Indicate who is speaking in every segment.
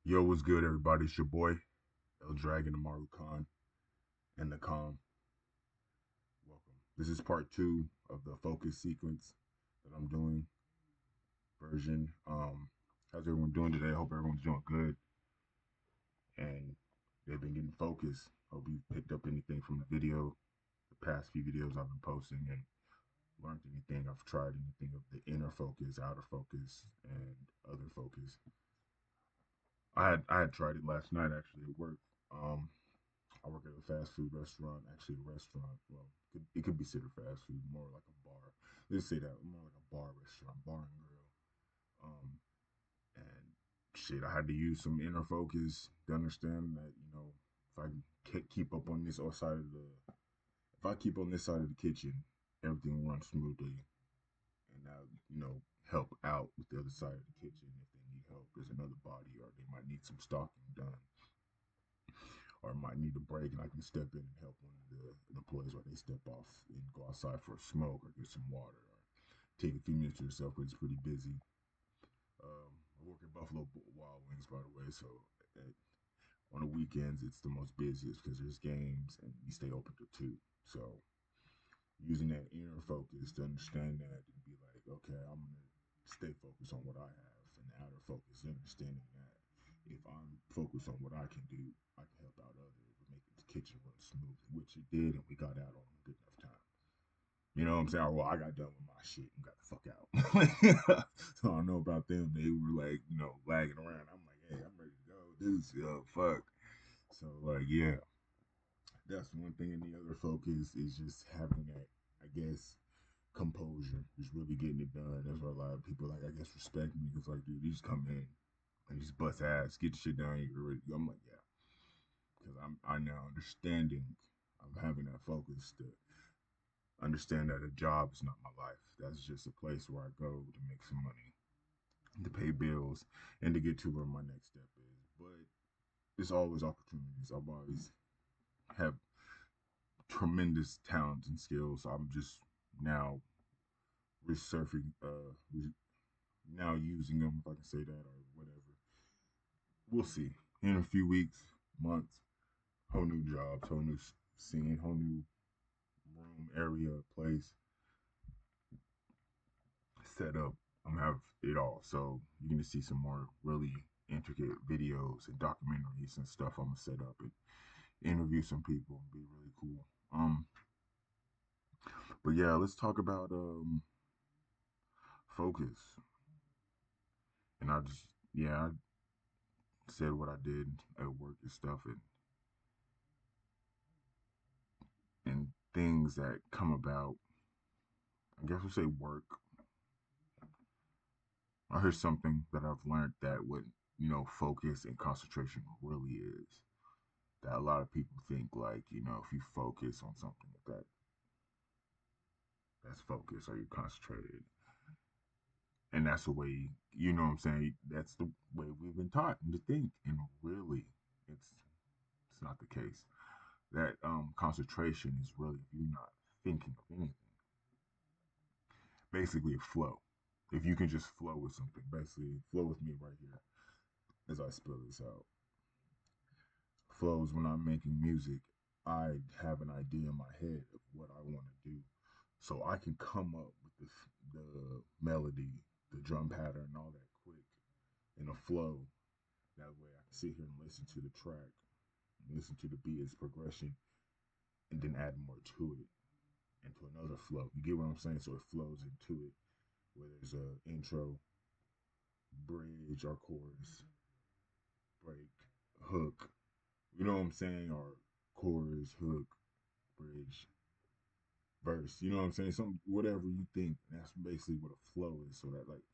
Speaker 1: Yo, what's good, everybody? It's your boy, Dragon Amaru and the Calm. Welcome. This is part 2 of the focus sequence that I'm doing version. How's everyone doing today? I hope everyone's doing good and they've been getting focused. Hope you picked up anything from the video, the past few videos I've been posting, and learned anything. I've tried anything of the inner focus, outer focus, and other focus. I had tried it last night actually at work. I work at a fast food restaurant, actually a restaurant. Well, it could be considered fast food, more like a bar. Let's say that, more like a bar restaurant, bar and grill. And shit, I had to use some inner focus to understand that, if I keep up on this side of the, if I keep on this side of the kitchen, everything runs smoothly. And now, help out with the other side of the kitchen if they need help. There's another body, or they might need some stocking done, or might need a break, and I can step in and help one of the employees while they step off and go outside for a smoke or get some water or take a few minutes to yourself because it's pretty busy. I work at Buffalo Wild Wings, by the way, so on the weekends it's the most busiest because there's games and we stay open till 2. So using that inner focus to understand that and be like, okay, I'm gonna stay focused on what I have, and the outer focus, understanding that if I'm focused on what I can do, I can help out others and make the kitchen run smooth, which it did, and we got out on a good enough time. You know what I'm saying? Well, I got done with my shit and got the fuck out. So I don't know about them. They were like, lagging around. I'm like, hey, I'm ready to go. Dudes, fuck. So like, yeah, that's one thing. And the other focus is just having that, I guess, composure, just really getting it done. That's why a lot of people, like, I guess, respect me. It's like, dude, you just come in and just bust ass, get the shit done, you're ready to go. I'm like, yeah, because I now understanding, I'm having that focus to understand that a job is not my life. That's just a place where I go to make some money, to pay bills, and to get to where my next step is. But it's always opportunities. I've always have tremendous talents and skills. I'm just now resurfing, now using them, if I can say that, or whatever. We'll see. In a few weeks, months, whole new jobs, whole new scene, whole new room, area, place, set up. I'm gonna have it all. So you're gonna see some more really intricate videos and documentaries and stuff. I'm gonna set up and interview some people and be really cool. But yeah, let's talk about focus. And I just, yeah, I said what I did at work and stuff, and things that come about. I guess we'll say work. I heard something that I've learned that what focus and concentration really is. That a lot of people think, like, if you focus on something, that's focus, or you concentrated, and that's the way, what I'm saying, that's the way we've been taught to think, and really, it's not the case. That concentration is really you not thinking of anything. Basically, a flow. If you can just flow with something, basically flow with me right here as I spill this out. Flows when I'm making music, I have an idea in my head of what I want to do, so I can come up with the melody, the drum pattern, and all that quick in a flow. That way, I can sit here and listen to the track, listen to the beat, its progression, and then add more to it, into another flow. You get what I'm saying? So it flows into it, where there's a intro, bridge, or chorus, break, hook. You know what I'm saying? Or chorus, hook, bridge, verse. You know what I'm saying? Some whatever you think. That's basically what a flow is. So that, like,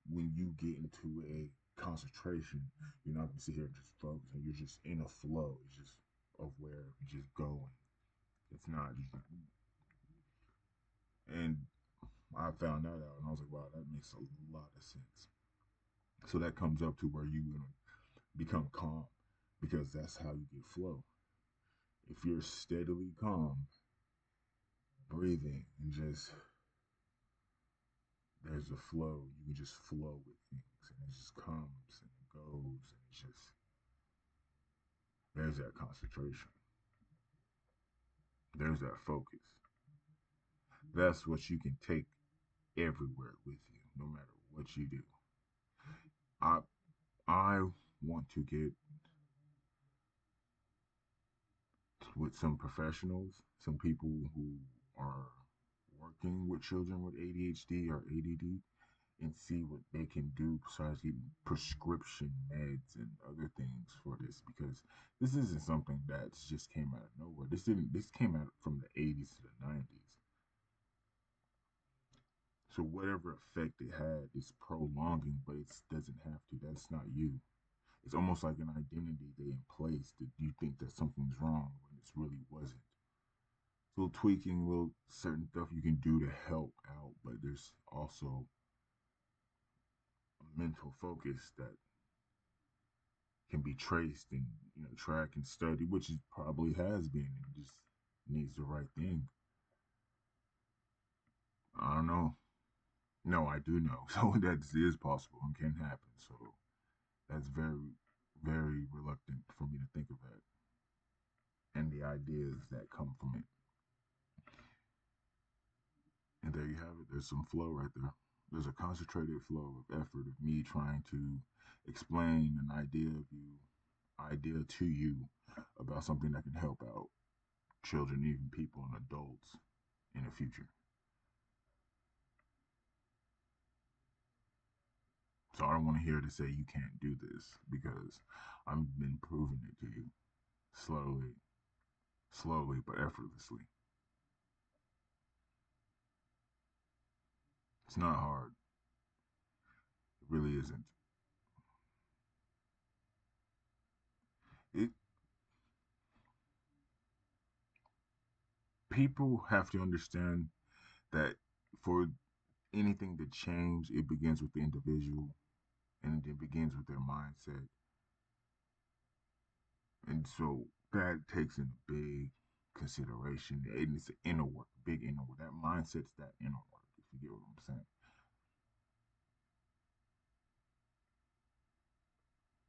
Speaker 1: when you get into a concentration, you're not gonna sit here and just focus, and you're just in a flow. It's just of where you're just going. It's not. And I found that out, and I was like, wow, that makes a lot of sense. So that comes up to where you gonna become calm because that's how you get flow. If you're steadily calm, breathing and just there's a flow, you can just flow with things and it just comes and it goes and it's just there's that concentration. There's that focus. That's what you can take everywhere with you, no matter what you do. I I want to get with some professionals, some people who are working with children with ADHD or ADD, and see what they can do besides getting prescription meds and other things for this because this isn't something that's just came out of nowhere. This came out from the 80s to the 90s. So whatever effect it had is prolonging, but it doesn't have to. That's not you. It's almost like an identity they in place that you think that something's wrong when it really wasn't. Little tweaking, little certain stuff you can do to help out, but there's also a mental focus that can be traced and track and study, which it probably has been, and just needs the right thing. I don't know. No, I do know. So that is possible and can happen. So that's very, very reluctant for me to think of that and the ideas that come from it. And there you have it. There's some flow right there. There's a concentrated flow of effort of me trying to explain an idea to you about something that can help out children, even people and adults in the future. So I don't want to hear to say you can't do this because I've been proving it to you slowly, slowly, but effortlessly. It's not hard. It really isn't. It People have to understand that for anything to change, it begins with the individual and it begins with their mindset. And so that takes in big consideration. And it's inner work, big inner work. That mindset's that inner work, if you get what I'm saying.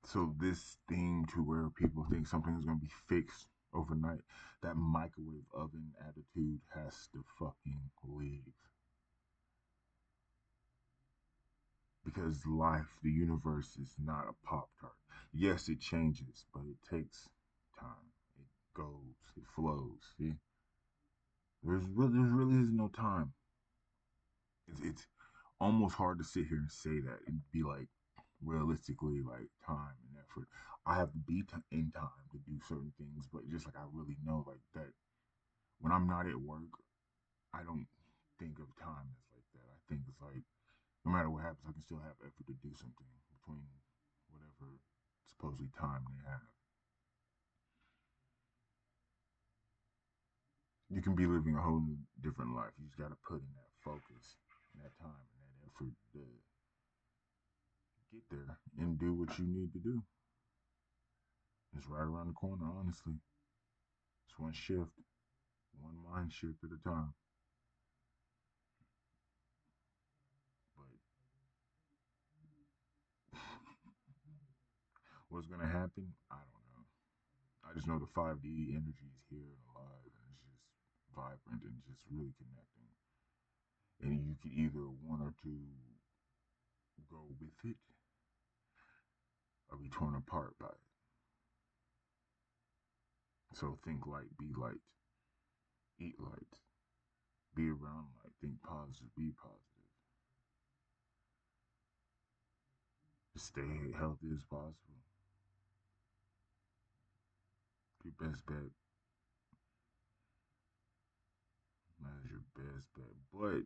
Speaker 1: So this thing to where people think something is going to be fixed overnight, that microwave oven attitude has to fucking leave. Because life, the universe is not a Pop Tart. Yes, it changes, but it takes time. It goes, it flows. See, there really is no time. It's almost hard to sit here and say that and be like, realistically, like time and effort. I have to be in time to do certain things, but just like I really know, like that when I'm not at work, I don't think of time as like that. I think it's like no matter what happens, I can still have effort to do something between whatever supposedly time they have. You can be living a whole new different life. You just got to put in that focus, and that time, and that effort to get there and do what you need to do. It's right around the corner, honestly. It's one shift, one mind shift at a time. But what's gonna happen? I don't know. I just know the 5D energy is here and alive, and it's just vibrant and just really connecting. And you can either one or two go with it or be torn apart by it. So think light, be light, eat light, be around light, think positive, be positive. Just stay healthy as possible. Your best bet. That is your best bet. But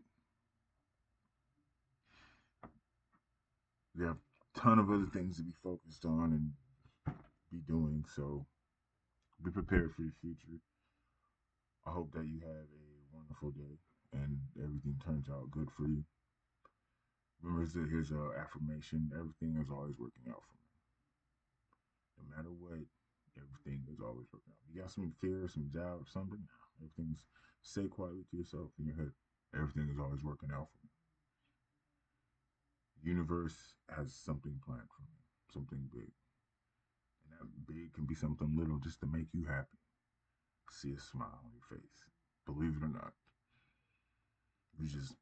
Speaker 1: there are a ton of other things to be focused on and be doing. So be prepared for your future. I hope that you have a wonderful day and everything turns out good for you. Remember Here's a affirmation. Everything is always working out for me. No matter what, everything is always working out. You got some fear, some doubt, something. Nah, everything's say quietly to yourself in your head. Everything is always working out for me. The universe has something planned for me, something big, and that big can be something little just to make you happy. See a smile on your face. Believe it or not, you just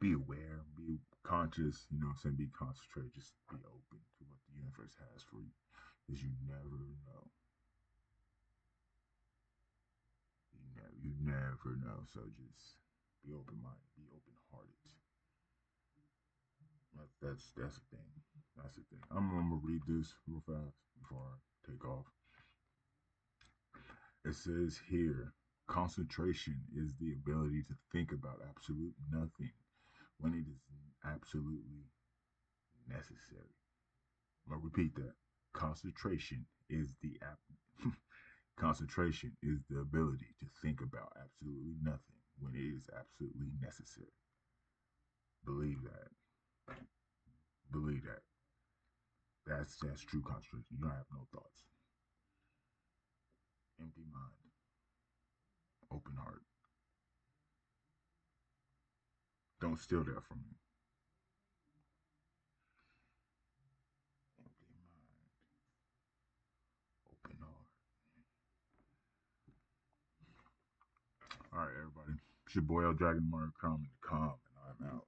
Speaker 1: be aware, be conscious. You know, what I'm saying, be concentrated. Just be open to what the universe has for you, because you never know. You never know. So just be open minded, be open hearted. That's the thing. That's the thing. I'm gonna read this real fast before I take off. It says here, concentration is the ability to think about absolute nothing when it is absolutely necessary. I'm gonna repeat that. Concentration is the concentration is the ability to think about absolutely nothing when it is absolutely necessary. Believe that. Believe that. That's true concentration. You don't have no thoughts. Empty mind, open heart. Don't steal that from me. Empty mind, open heart. All right, everybody. It's your boy El Dragon Mario Calm and I'm out.